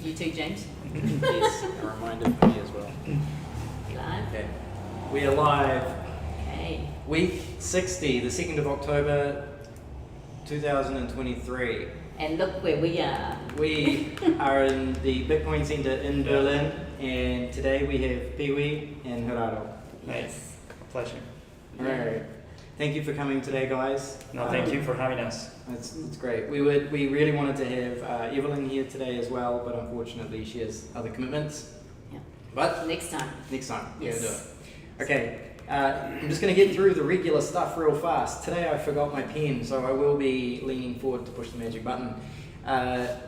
You too, James. Yes, a reminder for me as well. You live? Okay. We are live. Okay. Week 60, the 2nd of October, 2023. And look where we are. We are in the Bitcoin Center in Berlin, and today we have Pee-wee and Gerardo. Nice. Pleasure. Alright. Thank you for coming today, guys. No, thank you for having us. It's great. We really wanted to have Evelyn here today as well, but unfortunately she has other commitments. Yeah. But Next time. next time, Yes. we'll do it. Okay, I'm just going to get through the regular stuff real fast. Today I forgot my pen, so I will be leaning forward to push the magic button.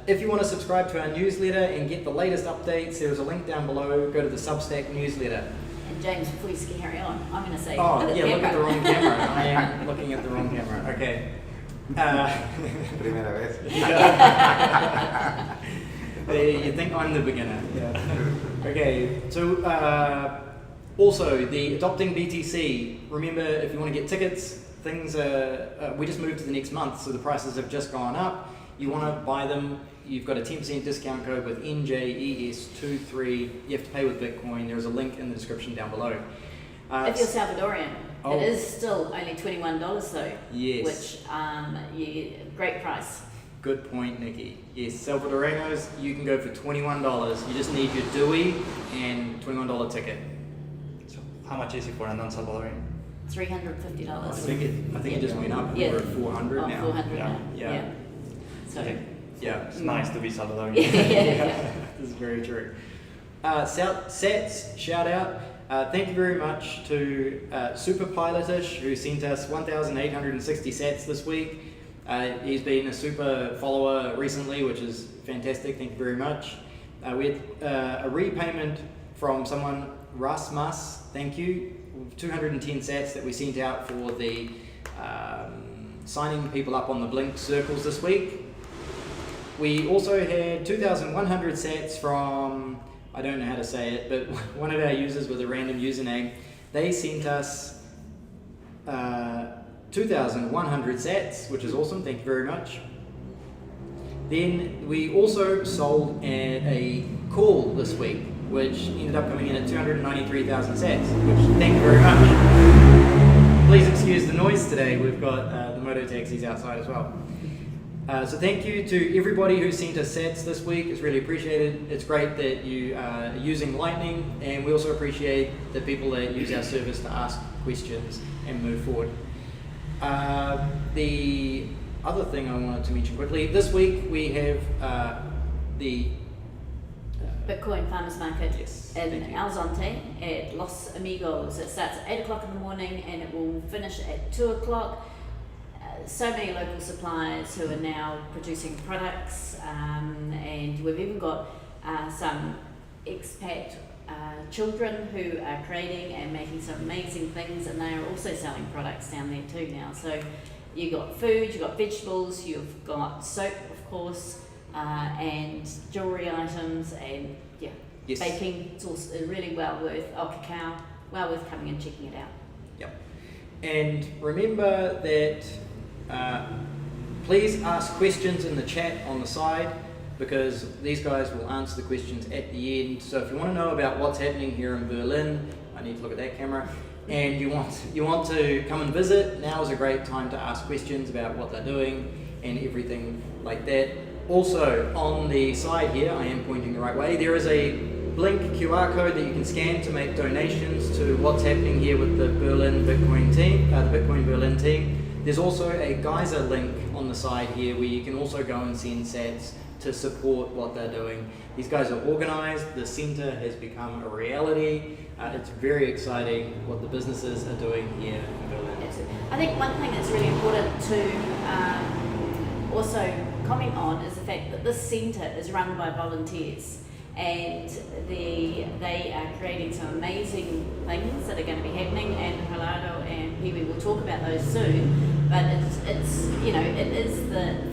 If you want to subscribe to our newsletter and get the latest updates, there's a link down below. Go to the Substack newsletter. And James, before you carry on, I'm going to say, Oh, look at yeah, the look at the camera. wrong camera. I am looking at the wrong camera. Okay. Primera vez. You think I'm the beginner. Yeah. Okay, so also the Adopting BTC. Remember, if you want to get tickets, things we just moved to the next month, so the prices have just gone up. You want to buy them, you've got a 10% discount code with NJES23. You have to pay with Bitcoin. There's a link in the description down below. If you're Salvadorian, Oh. it is still only $21 though. Yes. Which, great price. Good point, Nikki. Yes, Salvadoreños, you can go for $21. You just need your DUI and $21 ticket. So, how much is it for a non-Salvadorian? $350. I think it just went up. Yeah. We're at 400 Oh, now. 400 Yeah. now. Yeah. So, Okay. Yeah. It's nice to be Salvadorian. yeah. This is very true. Sats, shout out. Thank you very much to Super Pilotish, who sent us 1,860 sats this week. He's been a super follower recently, which is fantastic. Thank you very much. We had a repayment from someone, Rasmus. Thank you. 210 sats that we sent out for the signing people up on the Blink circles this week. We also had 2,100 sats from, I don't know how to say it, but one of our users with a random username. They sent us 2,100 sats, which is awesome. Thank you very much. Then we also sold a call this week, which ended up coming in at 293,000 sats, which thank you very much. Please excuse the noise today. We've got the moto taxis outside as well. So thank you to everybody who sent us sats this week. It's really appreciated. It's great that you are using Lightning, and we also appreciate the people that use our service to ask questions and move forward. The other thing I wanted to mention quickly, this week we have the Bitcoin Farmers Market Yes, in thank you. Alzonte at Los Amigos. It starts at 8 o'clock in the morning and it will finish at 2 o'clock. So many local suppliers who are now producing products, and we've even got some expat children who are creating and making some amazing things, and they are also selling products down there too now. So you've got food, you've got vegetables, you've got soap, of course, and jewellery items, and Yes. baking. It's also really well worth, cacao, well worth coming and checking it out. Yep. And remember that please ask questions in the chat on the side, because these guys will answer the questions at the end. So if you want to know about what's happening here in Berlin, I need to look at that camera, and you want to come and visit, now is a great time to ask questions about what they're doing and everything like that. Also, on the side here, I am pointing the right way, there is a Blink QR code that you can scan to make donations to what's happening here with the Berlin Bitcoin team, the Bitcoin Berlin team. There's also a Geyser link on the side here where you can also go and send sats to support what they're doing. These guys are organized, the center has become a reality. It's very exciting what the businesses are doing here in Berlin. Absolutely. I think one thing that's really important to also comment on is the fact that this centre is run by volunteers, and they are creating some amazing things that are going to be happening, and Gerardo and Pee-wee will talk about those soon. But it's it is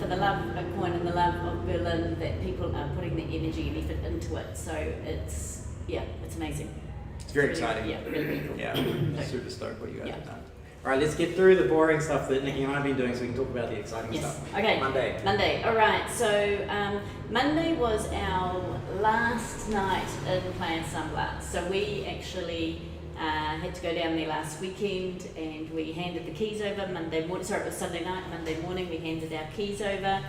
for the love of Bitcoin and the love of Berlin that people are putting the energy and effort into it. So it's amazing. It's very exciting. Yeah, really cool. Yeah, super stoked what you guys Yeah. have done. All right, let's get through the boring stuff that Nikki and I have been doing so we can talk about the exciting Yes. stuff. Okay. Monday. All right. So Monday was our last night in Plan Sunblood. So we actually had to go down there last weekend, and we handed the keys over Monday morning. Sorry, it was Sunday night. Monday morning we handed our keys over.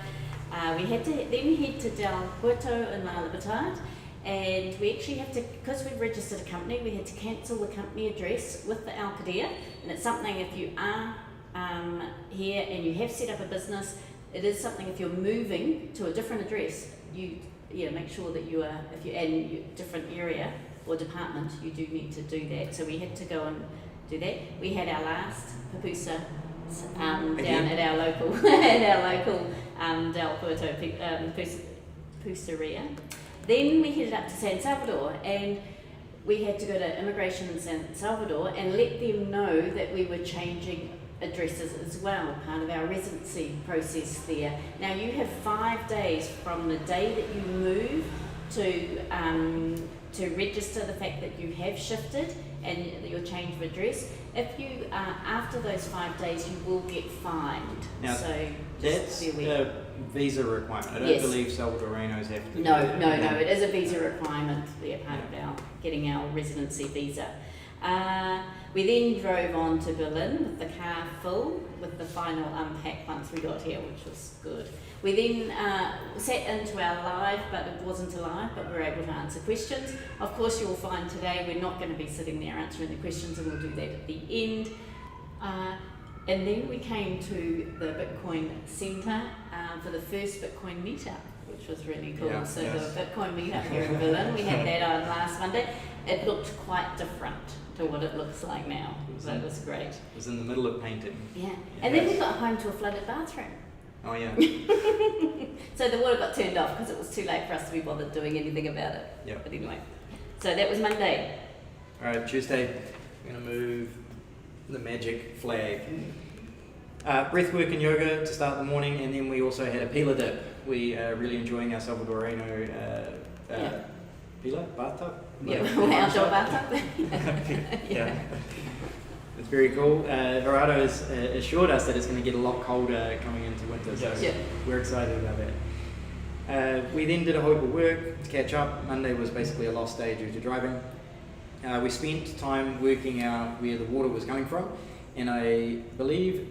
We had to then head to Del Puerto in La Libertad, and we actually have to, because we've registered a company, we had to cancel the company address with the Alcaldía. And it's something, if you are here and you have set up a business, it is something, if you're moving to a different address, you make sure that you are, if you're in a different area or department, you do need to do that. So we had to go and do that. We had our last pupusa down at our local Del Puerto pupuseria. Then we headed up to San Salvador, and we had to go to immigration in San Salvador and let them know that we were changing addresses as well, part of our residency process there. Now you have 5 days from the day that you move to register the fact that you have shifted and your change of address. If you after those 5 days, you will get fined. Now, so that's a visa requirement. I don't Yes. believe Salvadorianos have to. No, it is a visa requirement. They're part of our getting our residency visa. We then drove on to Berlin with the car full, with the final unpack once we got here, which was good. We then sat into our live, but it wasn't a live, but we were able to answer questions. Of course, you'll find today we're not going to be sitting there answering the questions, and we'll do that at the end. And then we came to the Bitcoin Centre for the first Bitcoin meetup, which was really cool. Yeah, so yes. the Bitcoin meetup here in Berlin, we had that on last Monday. It looked quite different to what it looks like now. So it was great. It was in the middle of painting. Yeah. And then we got home to a flooded bathroom. Oh yeah. So the water got turned off because it was too late for us to be bothered doing anything about it. Yep. But anyway, so that was Monday. All right, Tuesday, we're going to move the magic flag. Breathwork and yoga to start the morning, and then we also had a pila dip. We are really enjoying our Salvadorano pila bathtub. Yeah, outdoor bathtub. Yeah. It's very cool. Gerardo has assured us that it's going to get a lot colder coming into winter, so Yeah. we're excited about that. We then did a whole heap of work to catch up. Monday was basically a lost day due to driving. We spent time working out where the water was coming from, and I believe,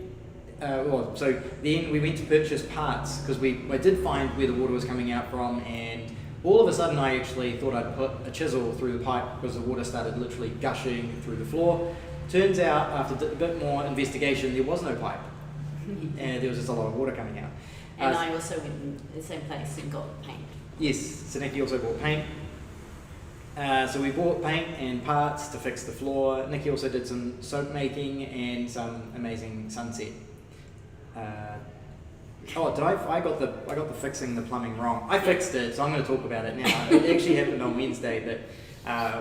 so then we went to purchase parts, because I did find where the water was coming out from, and all of a sudden I actually thought I'd put a chisel through the pipe because the water started literally gushing through the floor. Turns out, after a bit more investigation, there was no pipe, and there was just a lot of water coming out. And I also went in the same place and got paint. Yes, so Nikki also bought paint. So we bought paint and parts to fix the floor. Nikki also did some soap making and some amazing sunset. I got the fixing the plumbing wrong. I fixed it, so I'm going to talk about it now. It actually happened on Wednesday, but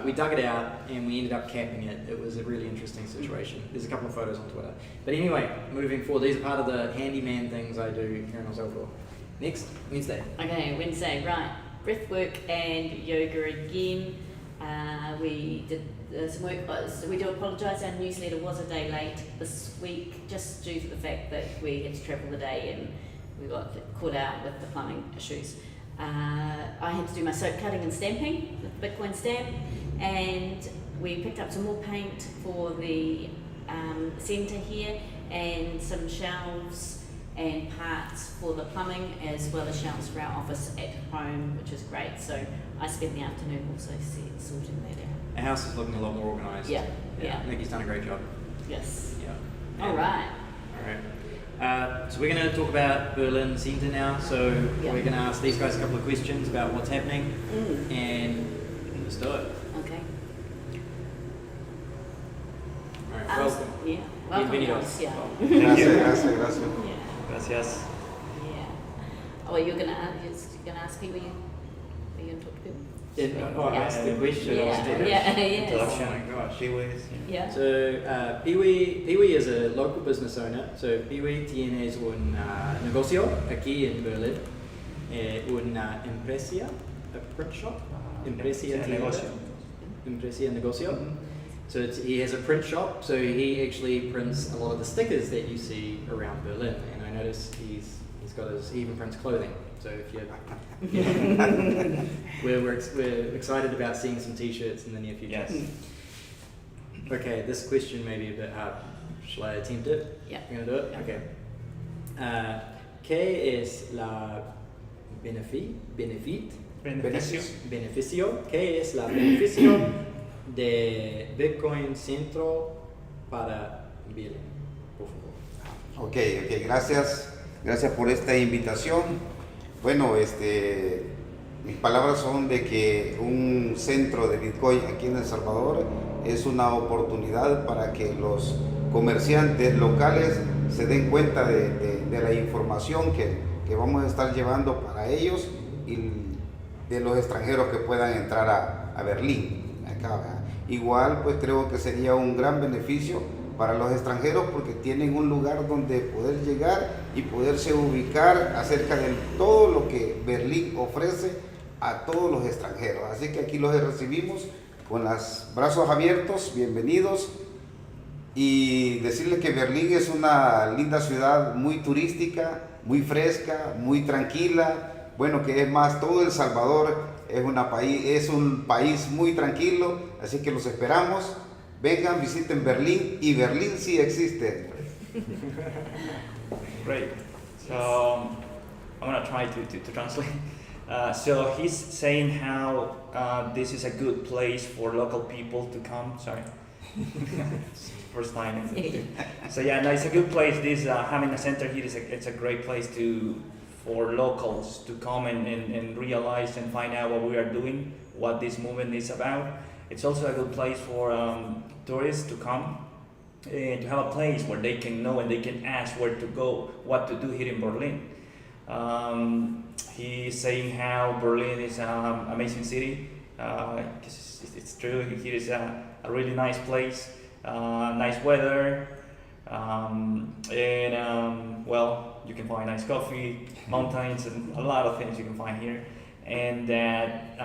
we dug it out and we ended up capping it. It was a really interesting situation. There's a couple of photos on Twitter. But anyway, moving forward, these are part of the handyman things I do here in El Salvador. Next, Wednesday. Okay, Wednesday, right. Breathwork and yoga again. We did some work. We do apologise, our newsletter was a day late this week, just due to the fact that we had to travel the day and we got caught out with the plumbing issues. I had to do my soap cutting and stamping with the Bitcoin stamp, and we picked up some more paint for the centre here, and some shelves and parts for the plumbing, as well as shelves for our office at home, which is great. So I spent the afternoon also sorting that out. Our house is looking a lot more organised. Yeah. Nikki's done a great job. Yes. Yeah. All right. So we're going to talk about Berlin Centre now. So Yeah. we're going to ask these guys a couple of questions about what's happening, and let's do it. Okay. All right, welcome. Yeah. Welcome. Bienvenidos. guys. Yeah. Gracias. Yeah. Gracias. Yeah. Oh, you're gonna ask people. Are you gonna talk to people? I asked the question. Yeah. Introduction. Oh my gosh. Freeways. Yeah. So Piwi is a local business owner. So Piwi tienes un negocio aquí en Berlin, una empresa, a print shop, empresa Yeah, tienda, negocio. empresa negocio. Mhm. So he has a print shop. So he actually prints a lot of the stickers that you see around Berlin. And I noticed he even prints clothing. So if you, we're excited about seeing some T-shirts in the near future. Yes. Okay, this question may be a bit hard. Shall I attempt it? Yeah. You're gonna do it? Yeah. Okay. ¿Qué es la beneficio? ¿Qué es la beneficio de Bitcoin Centro para Bill? Por favor. Ok, gracias por esta invitación. Bueno, mis palabras son de que un centro de Bitcoin aquí en El Salvador es una oportunidad para que los comerciantes locales se den cuenta de la información que vamos a estar llevando para ellos y de los extranjeros que puedan entrar a Berlín. Acá, ¿verdad? Igual, pues creo que sería un gran beneficio para los extranjeros porque tienen un lugar donde poder llegar y poderse ubicar acerca de todo lo que Berlín ofrece a todos los extranjeros. Así que aquí los recibimos con los brazos abiertos, bienvenidos, y decirles que Berlín es una linda ciudad muy turística, muy fresca, muy tranquila. Bueno, que es más, todo El Salvador es un país muy tranquilo, así que los esperamos. Vengan, visiten Berlín, y Berlín sí existe. Great. So I'm gonna try to translate. So he's saying how this is a good place for local people to come. Sorry. First time. So yeah, no, it's a good place. This having a center here it's a great place for locals to come and realize and find out what we are doing, what this movement is about. It's also a good place for tourists to come and to have a place where they can know and they can ask where to go, what to do here in Berlin. He's saying how Berlin is an amazing city. It's true, here is a really nice place, nice weather, well, you can find nice coffee, mountains, and a lot of things you can find here. And that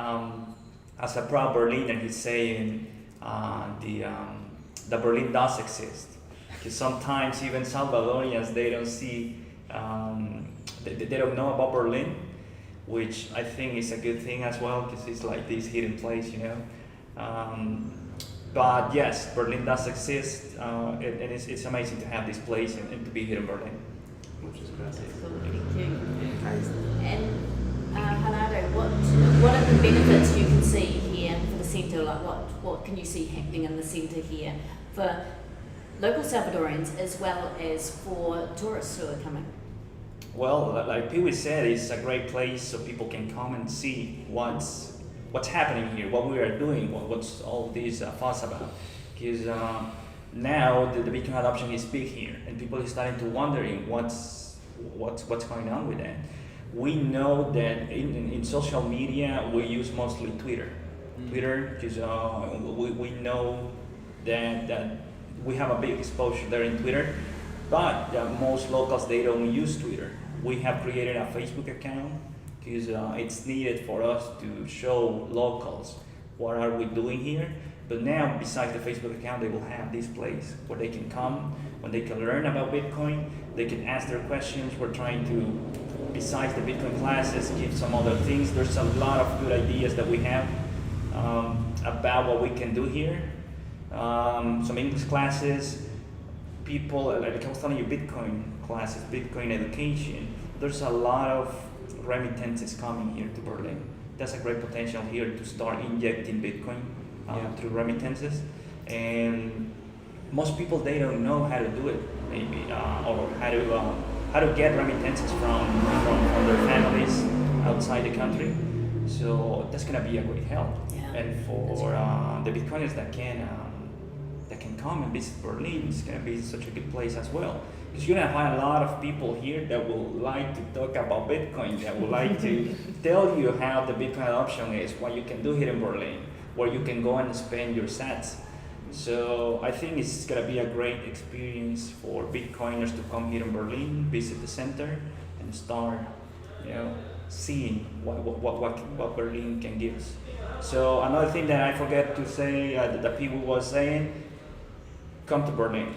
as a proud Berliner, he's saying the Berlin does exist. Because sometimes even Salvadorians, they don't see, they don't know about Berlin, which I think is a good thing as well, because it's like this hidden place, you know. But yes, Berlin does exist, and it's amazing to have this place and to be here in Berlin. Muchas gracias. Cool, thank you. Nice. And Hanado, what are the benefits you can see here for the centre? Like what can you see happening in the centre here for local Salvadorians as well as for tourists who are coming? Well, like Pee-wee said, it's a great place so people can come and see what's happening here, what we are doing, what's all this fuss about. Because now the Bitcoin adoption is big here, and people are starting to wondering what's going on with that. We know that in social media we use mostly Twitter. Twitter, because we know that we have a big exposure there in Twitter, but most locals, they don't use Twitter. We have created a Facebook account because it's needed for us to show locals what are we doing here. But now, besides the Facebook account, they will have this place where they can come, when they can learn about Bitcoin, they can ask their questions. We're trying to, besides the Bitcoin classes, give some other things. There's a lot of good ideas that we have about what we can do here. Some English classes, people, like I was telling you, Bitcoin classes, Bitcoin education. There's a lot of remittances coming here to Berlin. There's a great potential here to start injecting Bitcoin through remittances. And most people, they don't know how to do it, maybe, or how to get remittances from their families outside the country. So that's gonna be a great help. Yeah, and for the Bitcoiners that can come and visit Berlin, it's gonna be such a good place as well. Because you're gonna find a lot of people here that will like to talk about Bitcoin, that would like to tell you how the Bitcoin adoption is, what you can do here in Berlin, where you can go and spend your sats. So I think it's gonna be a great experience for Bitcoiners to come here in Berlin, visit the center, and start, seeing what Berlin can give us. So another thing that I forget to say, that people was saying, come to Berlin.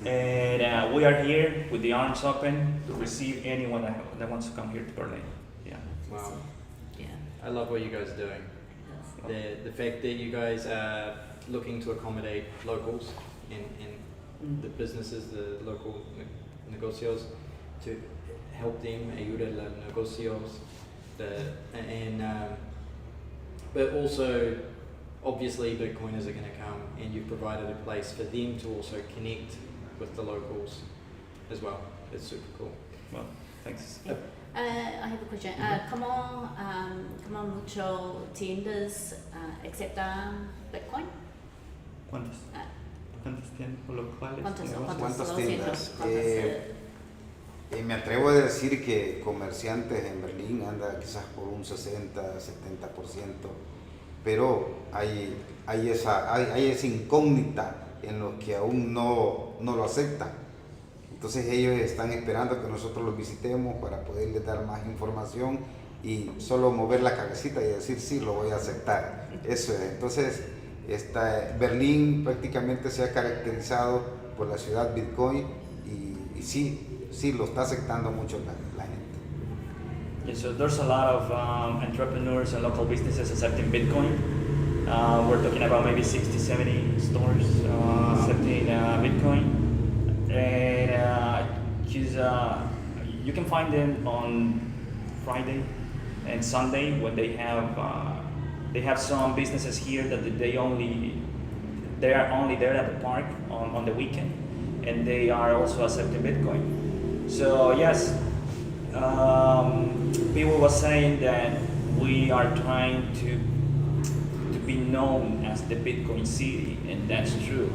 And we are here with the arms open to receive anyone that wants to come here to Berlin. Yeah. Wow. Yeah. I love what you guys are doing. The fact that you guys are looking to accommodate locals and the businesses, the local negocios, to help them, ayuda a los negocios, but also obviously Bitcoiners are going to come, and you've provided a place for them to also connect with the locals as well. It's super cool. Well, thanks. I have a question. ¿Cómo muchos tiendas aceptan Bitcoin? ¿Cuántas? ¿Cuántas tiendas locales? ¿Cuántas tiendas? ¿Cuántas? Me atrevo a decir que comerciantes en Berlín anda quizás por un 60-70%, pero hay esa incógnita en los que aún no lo aceptan. Entonces ellos están esperando que nosotros los visitemos para poderles dar más información y solo mover la cabecita y decir sí, lo voy a aceptar. Eso es. Entonces Berlín prácticamente se ha caracterizado por la ciudad Bitcoin y sí lo está aceptando mucho la gente. Yeah, so there's a lot of entrepreneurs and local businesses accepting Bitcoin. We're talking about maybe 60-70 stores accepting Bitcoin. And you can find them on Friday and Sunday when they have some businesses here that they are only there at the park on the weekend, and they are also accepting Bitcoin. So yes, people were saying that we are trying to be known as the Bitcoin city, and that's true.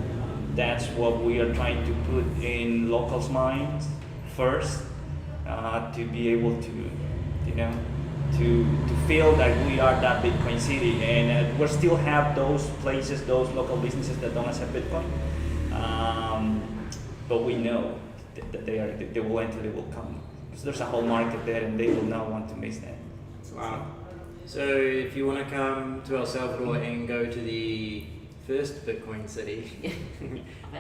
That's what we are trying to put in locals' minds first, to be able to feel that we are that Bitcoin city, and we still have those places, those local businesses that don't accept Bitcoin, but we know that they will come. So there's a whole market there, and they will not want to miss that. Wow. So if you want to come to El Salvador and go to the first Bitcoin city,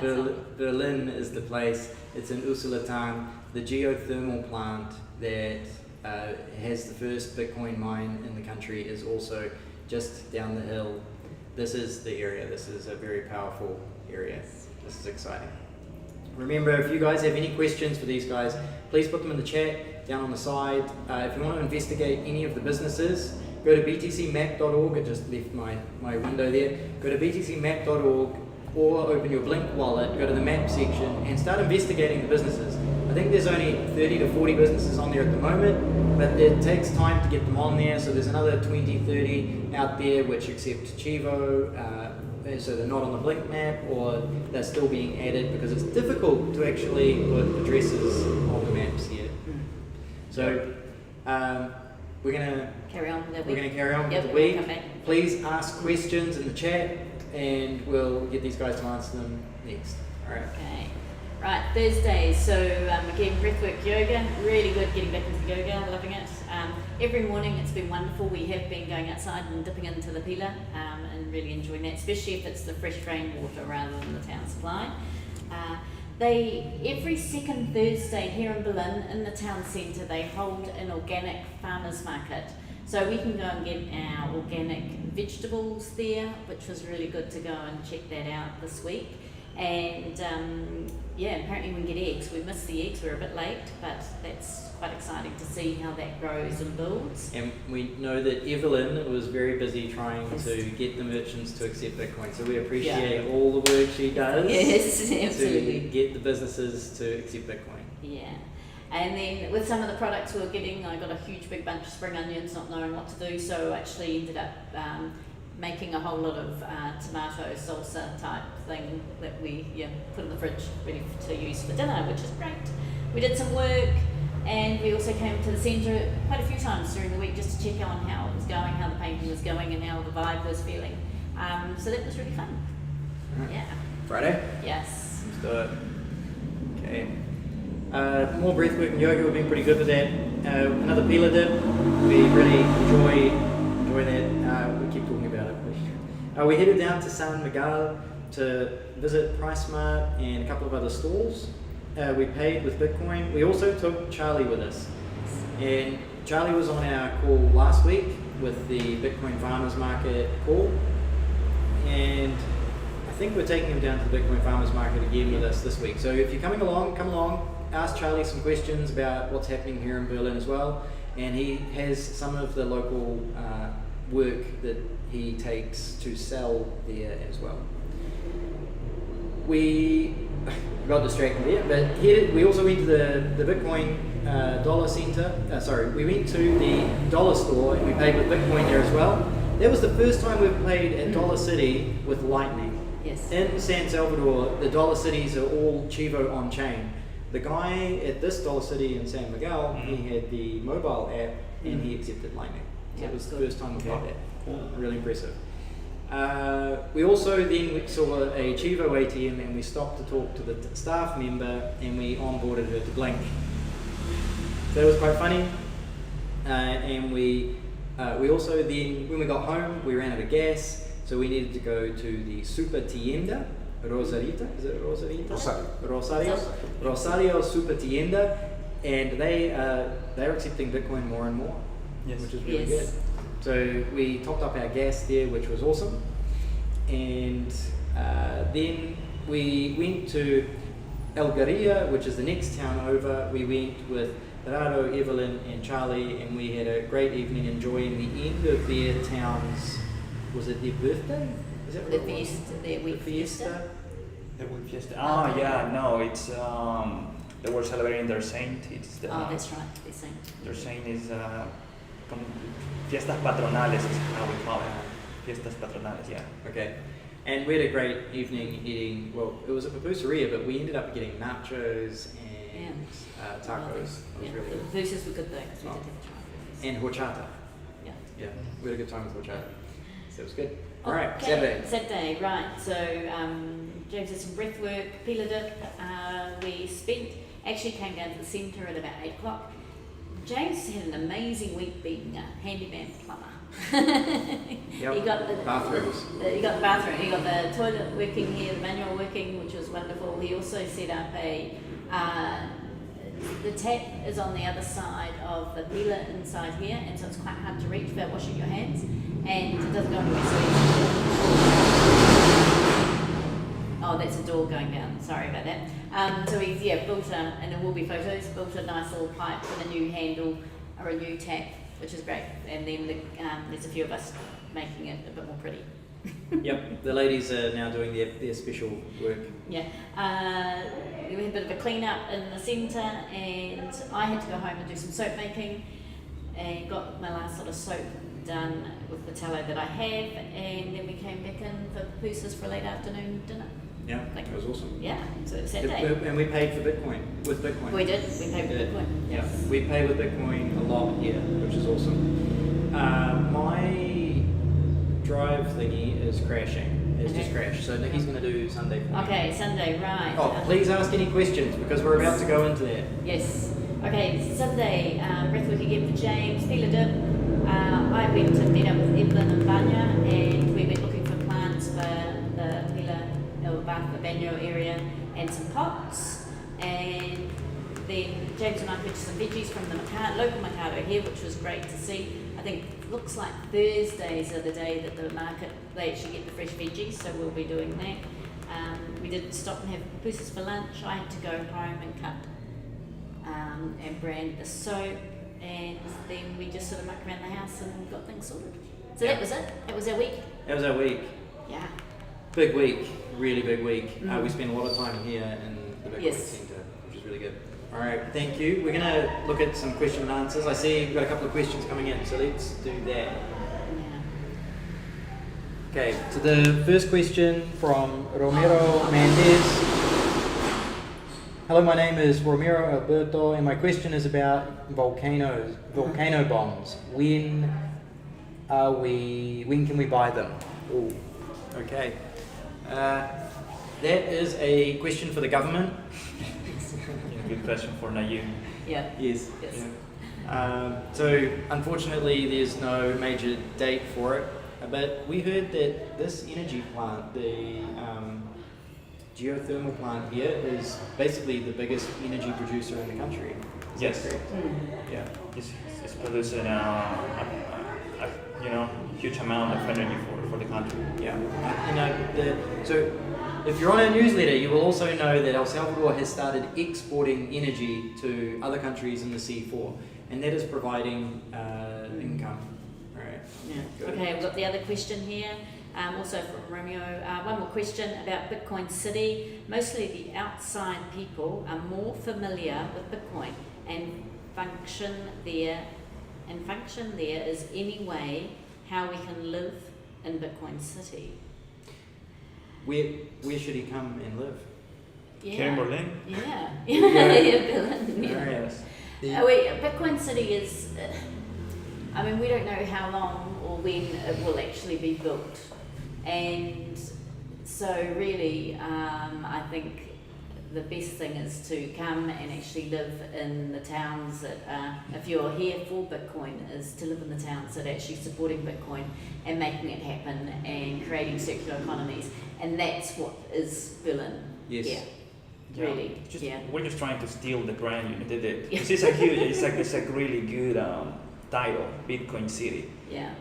Berlin is the place. It's in Usulutan, the geothermal plant that has the first Bitcoin mine in the country is also just down the hill. This is the area. This is a very powerful area. This is exciting. Remember, if you guys have any questions for these guys, please put them in the chat down on the side. If you want to investigate any of the businesses, go to btcmap.org. I just left my window there. Go to btcmap.org or open your Blink wallet, go to the map section and start investigating the businesses. I think there's only 30 to 40 businesses on there at the moment, but it takes time to get them on there. So there's another 20, 30 out there which accept Chivo, so they're not on the Blink map, or they're still being added because it's difficult to actually put addresses on the maps here. So we're gonna carry on with the week. We're going to carry on with the we'll week. come back. Please ask questions in the chat and we'll get these guys to answer them next. Alright. Okay. Right, Thursdays. So again, breathwork yoga. Really good getting back into yoga. Loving it. Every morning it's been wonderful. We have been going outside and dipping into the pila and really enjoying that, especially if it's the fresh rainwater rather than the town supply. Every second Thursday here in Berlin, in the town centre, they hold an organic farmers market. So we can go and get our organic vegetables there, which was really good to go and check that out this week. And apparently we can get eggs. We missed the eggs, we're a bit late, but that's quite exciting to see how that grows and builds. And we know that Evelyn was very busy trying to get the merchants to accept Bitcoin. So we appreciate all the work she does absolutely. to get the businesses to accept Bitcoin. Yeah. And then with some of the products we were getting, I got a huge big bunch of spring onions, not knowing what to do, so actually ended up making a whole lot of tomato salsa type thing that we put in the fridge ready to use for dinner, which is great. We did some work, and we also came to the centre quite a few times during the week just to check on how it was going, how the painting was going, and how the vibe was feeling. So that was really fun. Right. Yeah. Friday? Yes. Let's do it. Okay. More breathwork and yoga, we've been pretty good with that. Another pila dip, we really enjoy that. We keep talking about it. We headed down to San Miguel to to visit PriceSmart and a couple of other stalls. We paid with Bitcoin. We also took Charlie with us. And Charlie was on our call last week with the Bitcoin Farmers Market call. And I think we're taking him down to the Bitcoin Farmers Market again with us this week. So if you're coming along, come along. Ask Charlie some questions about what's happening here in Berlin as well. And he has some of the local work that he takes to sell there as well. We got distracted there, but here we also went to the Bitcoin dollar center. We went to the dollar store and we paid with Bitcoin there as well. That was the first time we've played at Dollar City with Lightning. Yes. In San Salvador, the Dollar Cities are all Chivo on chain. The guy at this Dollar City in San Miguel, he had the mobile app and he accepted Lightning. So it was the first time we've had that. Cool. Really impressive. We also then saw a Chivo ATM and we stopped to talk to the staff member and we onboarded her to Blink. So that was quite funny. And we also then, when we got home, we ran out of gas, so we needed to go to the Super Tienda, Rosarita, is it Rosarita? Rosario Super Tienda, and they're accepting Bitcoin more and more, which is really good. So we topped up our gas there, which was awesome. And then we went to Algaria, which is the next town over. We went with Gerardo, Evelyn and Charlie, and we had a great evening enjoying the end of their town's, was it their birthday? Is that what it was? Their week fiesta? The week fiesta. Oh yeah, no, it's they were celebrating their saint. It's the, that's right, their saint. Their saint is fiestas patronales is how we call it. Fiestas patronales, yeah. Okay. And we had a great evening eating, well, it was a pupuseria, but we ended up getting nachos and tacos. It was really good. The pupusas were good though, because we did have tacos. And horchata. Yeah. We had a good time with horchata. So it was good. All right, Saturday, right. So James did some breath work, Pila dip. We actually came down to the centre at about 8 o'clock. James had an amazing week being a handyman plumber. He got the bathrooms. He got the bathroom. He got the toilet working here, the manual working, which was wonderful. He also set up the tap is on the other side of the pila inside here, and so it's quite hard to reach without washing your hands, and it doesn't go anywhere. Oh, that's a door going down. Sorry about that. So he's built and there will be photos. Built a nice little pipe with a new handle or a new tap, which is great. And then there's a few of us making it a bit more pretty. Yep, the ladies are now doing their special work. Yeah, we had a bit of a clean up in the centre, and I had to go home and do some soap making, and got my last sort of soap done with the tallow that I have, and then we came back in for pupusas for a late afternoon dinner. Yeah, that was awesome. Yeah, so it was Saturday. And we paid for Bitcoin, with Bitcoin. We did, we paid with Bitcoin. Yes. Yeah, we pay with Bitcoin a lot here, which is awesome. My drive thingy is crashing. It's just crashed. So Nikki's going to do Sunday for me. Okay, Sunday, right. Oh, please ask any questions because we're about to go into that. Yes. Okay, Sunday, breathwork again for James, Pila dip. I went to meet up with Evelyn and Vanya, and we went looking for plants for the Pila, the Banyo area, and some pots. And then James and I purchased some veggies from the local mercado here, which was great to see. I think it looks like Thursdays are the day that the market, they actually get the fresh veggies, so we'll be doing that. We did stop and have pupusas for lunch. I had to go home and cut and brand the soap, and then we just sort of mucked around the house and got things sorted. So that was it. That was our week. That was our week. Yeah. Big week, really big week. We spent a lot of time here in the Bitcoin Centre, which is really good. All right, thank you. We're going to look at some question and answers. I see we've got a couple of questions coming in, so let's do that. Yeah. Okay, so the first question from Romero Mendez. Hello, my name is Romero Alberto, and my question is about volcano bombs. When can we buy them? Ooh, okay. That is a question for the government. Good question for Nayib. Yeah. Yes. Yes. So unfortunately, there's no major date for it. But we heard that this energy plant, the geothermal plant here, is basically the biggest energy producer in the country. Is Yes. that correct? Yeah. It's producing huge amount of energy for the country. Yeah. So if you're on our newsletter, you will also know that El Salvador has started exporting energy to other countries in the C4, and that is providing income. All right. Yeah. Good. Okay, we've got the other question here, also from Romeo. One more question about Bitcoin City. Mostly the outside people are more familiar with Bitcoin and function there. And function there is any way how we can live in Bitcoin City. Where should he come and live? Yeah. Here in Berlin? Yeah. Yeah. Yeah, Berlin. Yeah. All right. Yes. Bitcoin City is, I mean, we don't know how long or when it will actually be built. And so really, I think the best thing is to come and actually live in the towns that, if you're here for Bitcoin, is to live in the towns that are actually supporting Bitcoin and making it happen and creating circular economies. And that's what is Berlin. Yes. Yeah. Really. Yeah. We're just trying to steal the brand. It's a huge. It's a really good title, Bitcoin City. Yeah.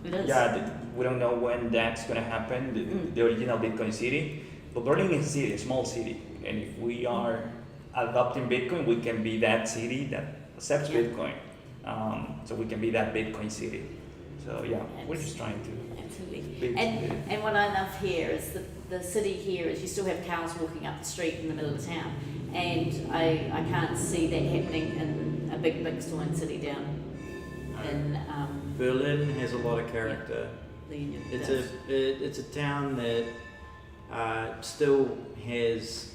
It is. Yeah, we don't know when that's gonna happen. The original Bitcoin City, but Berlin is a city, a small city, and if we are adopting Bitcoin, we can be that city that accepts Yeah. Bitcoin. So we can be that Bitcoin city. So yeah, we're just trying to. Absolutely. Big And city. and what I love here is the city here is you still have cars walking up the street in the middle of town, and I can't see that happening in a big store city down in Berlin has a lot of character. the Union. It's a town that still has,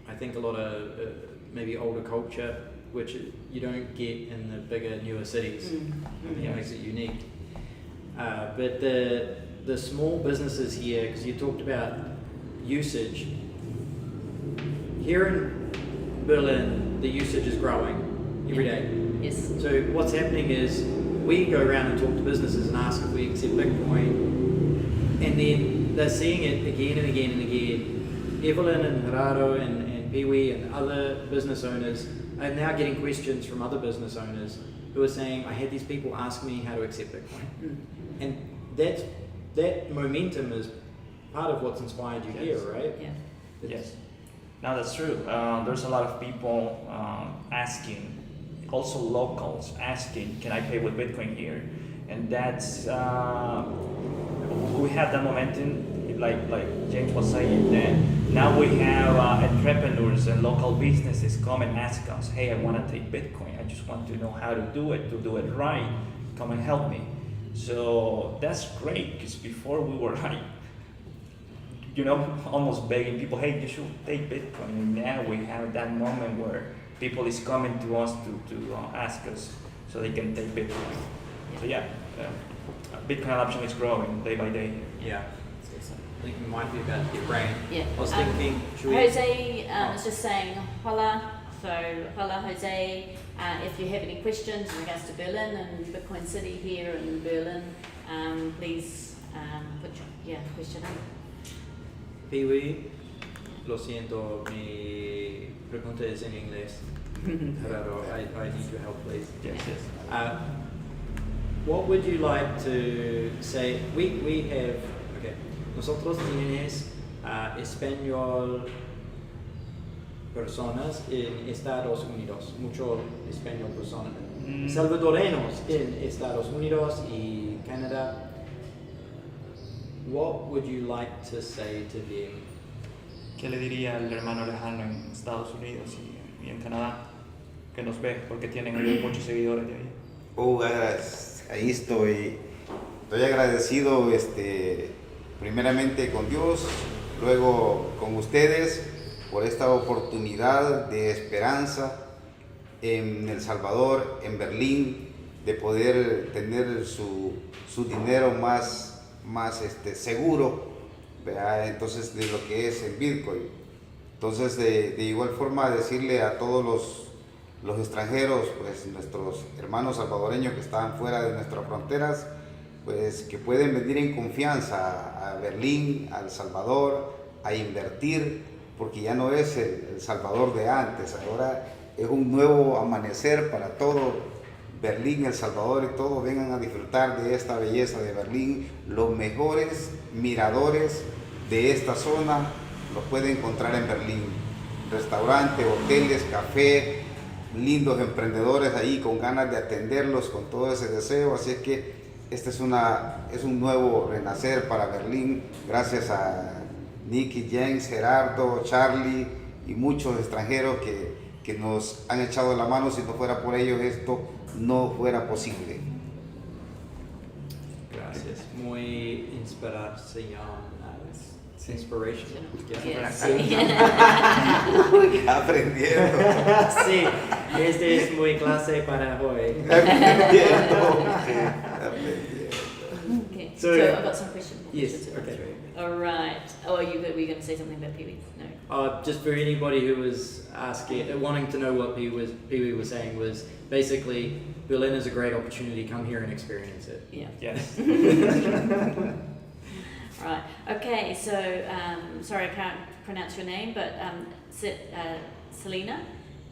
I think, a lot of maybe older culture, which you don't get in the bigger, newer cities. I think it makes it unique. But the small businesses here, because you talked about usage, here in Berlin, the usage is growing every day. Yes. So what's happening is we go around and talk to businesses and ask if we accept Bitcoin, and then they're seeing it again and again and again. Evelyn and Gerardo and Peewee and other business owners are now getting questions from other business owners who are saying, I had these people ask me how to accept Bitcoin. And that momentum is part of what's inspired you here, right? Yeah. Yes. No, that's true. There's a lot of people asking, also locals asking, can I pay with Bitcoin here? And that's, we have that momentum, like James was saying, that now we have entrepreneurs and local businesses come and ask us, hey, I want to take Bitcoin. I just want to know how to do it right. Come and help me. So that's great, because before we were like, almost begging people, hey, you should take Bitcoin. And now we have that moment where people is coming to us to ask us so they can take Bitcoin. So yeah, Bitcoin adoption is growing day by day. Yeah. I think we might be about to get rain. Yeah. I was thinking, should we... Jose is just saying hola. So hola, Jose. If you have any questions in regards to Berlin and Bitcoin City here in Berlin, please put your question in. Peewee, lo siento, mi pregunta es en inglés. Gerardo, I need your help, please. Yes. What would you like to say? We have, okay, nosotros tienes español personas en Estados Unidos, mucho español personas, salvadoreños en Estados Unidos y Canadá. What would you like to say to them? ¿Qué le diría al hermano lejano en Estados Unidos y en Canadá que nos ve porque tienen muchos seguidores de ahí? Ahí estoy agradecido primeramente con Dios, luego con ustedes por esta oportunidad de esperanza en El Salvador, en Berlín, de poder tener su dinero más seguro, ¿verdad? Entonces, de lo que es el Bitcoin. Entonces, de igual forma, decirle a todos los extranjeros, pues nuestros hermanos salvadoreños que están fuera de nuestras fronteras, pues que pueden venir en confianza a Berlín, a El Salvador, a invertir, porque ya no es el Salvador de antes, ahora es un nuevo amanecer para todo Berlín, El Salvador, y todos vengan a disfrutar de esta belleza de Berlín. Los mejores miradores de esta zona los puede encontrar en Berlín. Restaurantes, hoteles, café, lindos emprendedores ahí con ganas de atenderlos con todo ese deseo. Así es que este es un nuevo renacer para Berlín, gracias a Nicky, James, Gerardo, Charlie y muchos extranjeros que nos han echado la mano. Si no fuera por ellos, esto no fuera posible. Gracias. Muy inspiración. Inspiration. Yeah, sí. Aprendiendo. Sí, este es muy clase para hoy. Aprendiendo. Okay. So- So I've got some questions. Yes, okay. All right. Oh, were you going to say something about Pee-wee? No. Just for anybody who was asking, wanting to know what Pee-wee was saying, was basically Berlin is a great opportunity. Come here and experience it. Yeah. Yes. Right. Okay. So sorry, I can't pronounce your name, but Selena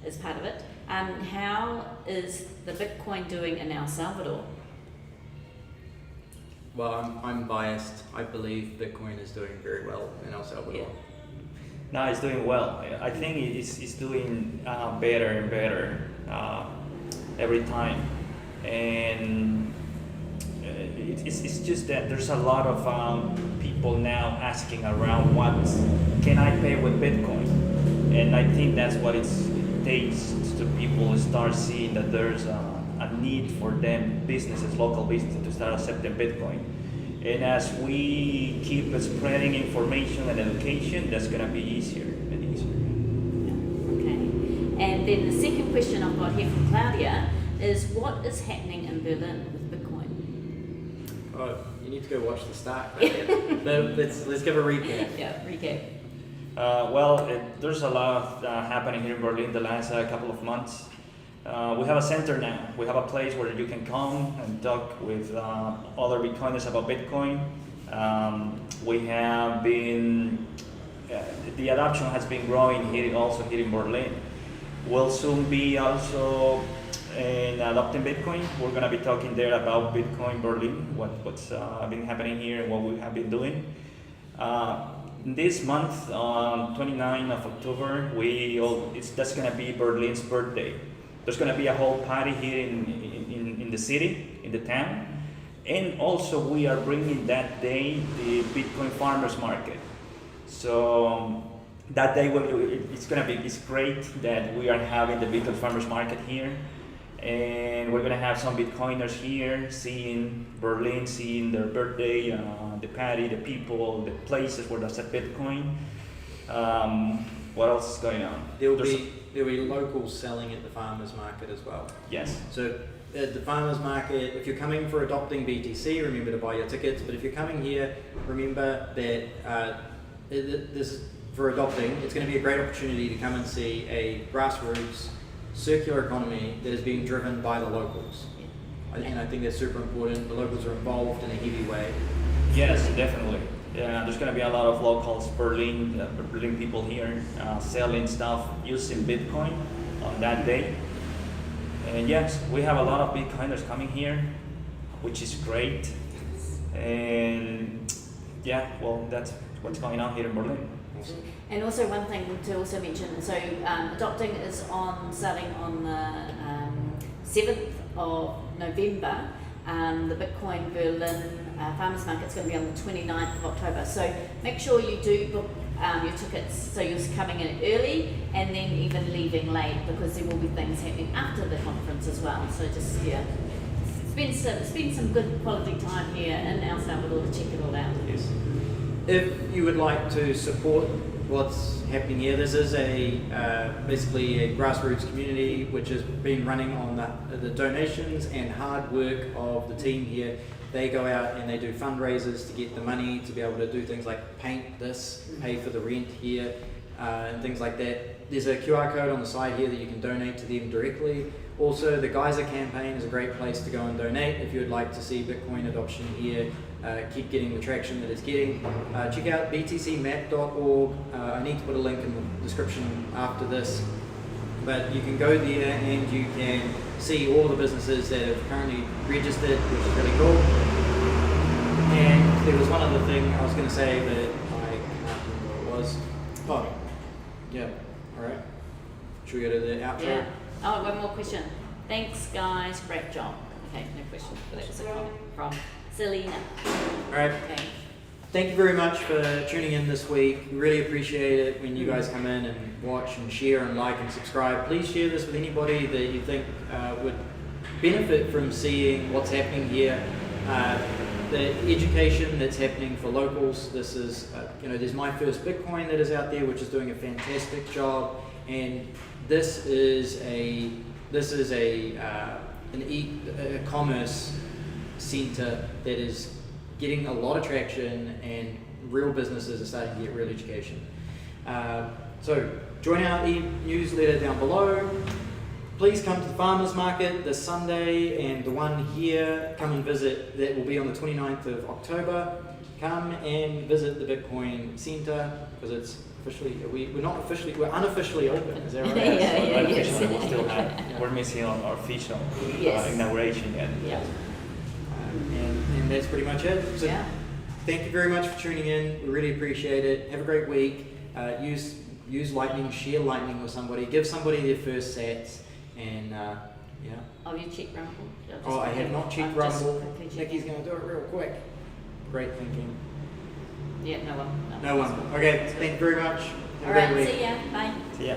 is part of it. How is the Bitcoin doing in El Salvador? Well, I'm biased. I believe Bitcoin is doing very well in El Salvador. Yeah. No, it's doing well. I think it's doing better and better every time, and it's just that there's a lot of people now asking around what can I pay with Bitcoin, and I think that's what it takes to people start seeing that there's a need for them businesses, local businesses, to start accepting Bitcoin. And as we keep spreading information and education, that's going to be easier and easier. Okay. And then the second question I've got here from Claudia is, what is happening in Berlin with Bitcoin? Oh, you need to go watch the start. But let's give a recap. Yeah, recap. There's a lot happening here in Berlin the last couple of months. We have a center now. We have a place where you can come and talk with other Bitcoiners about Bitcoin. We have been, the adoption has been growing here in Berlin. We'll soon be also in adopting Bitcoin. We're going to be talking there about Bitcoin Berlin, what's been happening here and what we have been doing. This month, on 29th of October, that's going to be Berlin's birthday. There's going to be a whole party here in the city, in the town. And also we are bringing that day the Bitcoin farmers market. So that day it's great that we are having the Bitcoin farmers market here. And we're going to have some Bitcoiners here seeing Berlin, seeing their birthday, the party, the people, the places where they accept Bitcoin. What else is going on? There'll be locals selling at the farmers market as well. Yes. So at the farmers market, if you're coming for adopting BTC, remember to buy your tickets. But if you're coming here, remember that this for adopting, it's going to be a great opportunity to come and see a grassroots circular economy that is being driven by the locals. And I think that's super important. The locals are involved in a heavy way. Yes, definitely. Yeah, there's going to be a lot of locals, Berlin people here selling stuff using Bitcoin on that day. And yes, we have a lot of Bitcoiners coming here, which is great. And yeah, well, that's what's going on here in Berlin. And also one thing to also mention, so adopting is starting on the 7th of November. The Bitcoin Berlin Farmers Market's going to be on the 29th of October. So make sure you do book your tickets so you're coming in early and then even leaving late, because there will be things happening after the conference as well. So just, spend some good quality time here in El Salvador to check it all out. Yes. If you would like to support what's happening here, this is basically a grassroots community which has been running on the donations and hard work of the team here. They go out and they do fundraisers to get the money to be able to do things like paint this, pay for the rent here, and things like that. There's a QR code on the side here that you can donate to them directly, Also, the Geyser campaign is a great place to go and donate if you would like to see Bitcoin adoption here keep getting the traction that it's getting. Check out btcmap.org. I need to put a link in the description after this, but you can go there and you can see all the businesses that have currently registered, which is really cool. And there was one other thing I was going to say, but I can't remember what it was. Oh, yeah, alright. Should we go to the outro? Yeah. Oh, one more question. Thanks, guys. Great job. Okay, no question. But that was a comment from Selena. Alright. Okay. Thank you very much for tuning in this week. We really appreciate it when you guys come in and watch and share and like and subscribe. Please share this with anybody that you think would benefit from seeing what's happening here. The education that's happening for locals. This is, there's My First Bitcoin that is out there, which is doing a fantastic job, and this is a commerce center that is getting a lot of traction, and real businesses are starting to get real education. So join our e-newsletter down below. Please come to the farmers market this Sunday, and the one here, come and visit. That will be on the 29th of October. Come and visit the Bitcoin Center, because it's officially, we're unofficially open. Is that right? Unofficially, we still have, we're missing our official inauguration yet. Yeah. And that's pretty much it. So Yeah. thank you very much for tuning in. We really appreciate it. Have a great week. Use Lightning, share Lightning with somebody, give somebody their first sats, and yeah. Oh, you checked Rumble? Oh, I have not checked I've just Rumble. quickly checked. Nikki's going to do it real quick. Great thinking. Yeah, no one. No one. Okay, thank you very much. Have a All great right, week. see ya. Bye. See ya.